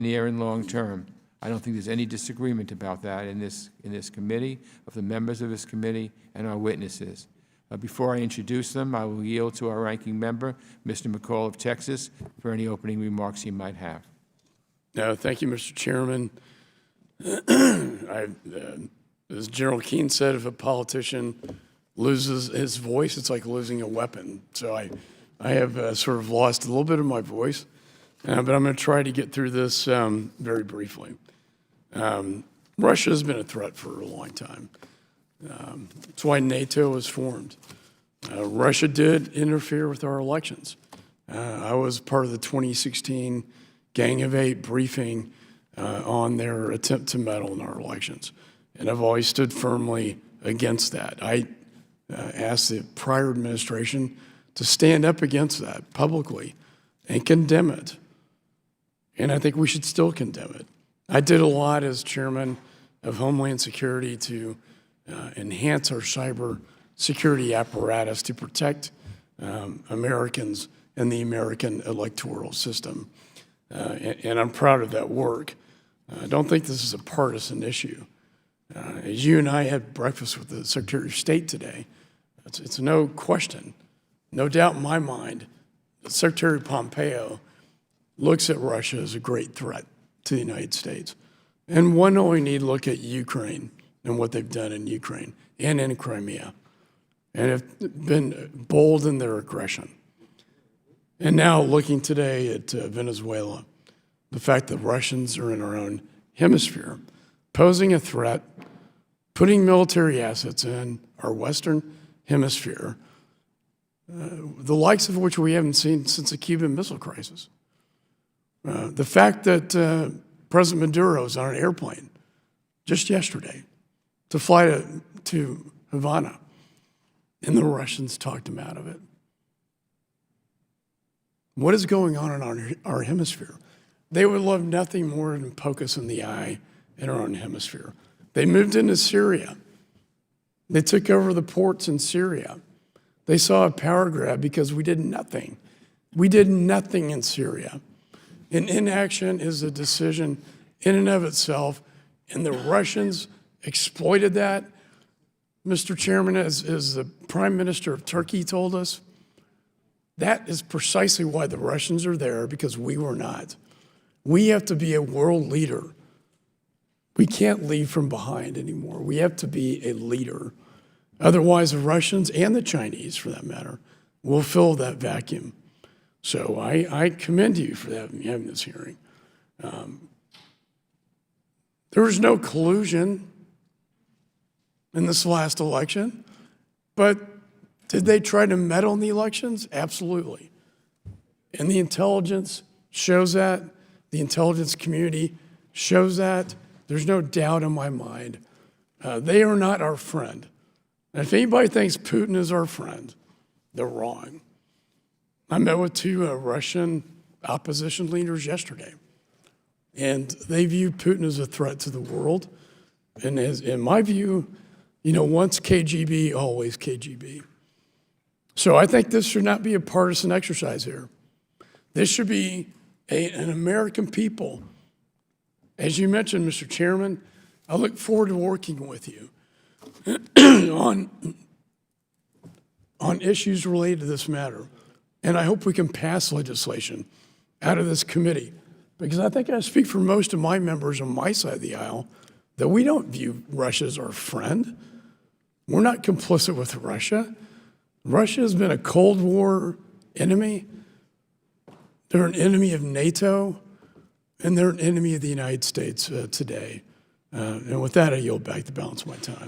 near and long term. I don't think there's any disagreement about that in this committee, of the members of this committee, and our witnesses. Before I introduce them, I will yield to our ranking member, Mr. McCaul of Texas, for any opening remarks he might have. No, thank you, Mr. Chairman. As General Keane said, if a politician loses his voice, it's like losing a weapon. So I have sort of lost a little bit of my voice, but I'm going to try to get through this very briefly. Russia has been a threat for a long time. That's why NATO was formed. Russia did interfere with our elections. I was part of the 2016 Gang of Eight briefing on their attempt to meddle in our elections. And I've always stood firmly against that. I asked the prior administration to stand up against that publicly and condemn it. And I think we should still condemn it. I did a lot as chairman of Homeland Security to enhance our cyber security apparatus to protect Americans and the American electoral system. And I'm proud of that work. I don't think this is a partisan issue. As you and I had breakfast with the Secretary of State today, it's no question, no doubt in my mind, that Secretary Pompeo looks at Russia as a great threat to the United States. And one only need to look at Ukraine and what they've done in Ukraine and in Crimea, and have been bold in their aggression. And now looking today at Venezuela, the fact that Russians are in our own hemisphere, posing a threat, putting military assets in our Western hemisphere, the likes of which we haven't seen since the Cuban Missile Crisis. The fact that President Maduro is on an airplane just yesterday to fly to Havana, and the Russians talked him out of it. What is going on in our hemisphere? They would love nothing more than poke us in the eye in our own hemisphere. They moved into Syria. They took over the ports in Syria. They saw a power grab because we did nothing. We did nothing in Syria. And inaction is a decision in and of itself, and the Russians exploited that. Mr. Chairman, as the Prime Minister of Turkey told us, that is precisely why the Russians are there, because we were not. We have to be a world leader. We can't lead from behind anymore. We have to be a leader. Otherwise, the Russians and the Chinese, for that matter, will fill that vacuum. So I commend you for having this hearing. There was no collusion in this last election, but did they try to meddle in the elections? Absolutely. And the intelligence shows that. The intelligence community shows that. There's no doubt in my mind. They are not our friend. And if anybody thinks Putin is our friend, they're wrong. I met with two Russian opposition leaders yesterday, and they view Putin as a threat to the world. And in my view, once KGB, always KGB. So I think this should not be a partisan exercise here. This should be an American people. As you mentioned, Mr. Chairman, I look forward to working with you on issues related to this matter. And I hope we can pass legislation out of this committee, because I think I speak for most of my members on my side of the aisle that we don't view Russia as our friend. We're not complicit with Russia. Russia has been a Cold War enemy. They're an enemy of NATO, and they're an enemy of the United States today. And with that, I yield back the balance of my time.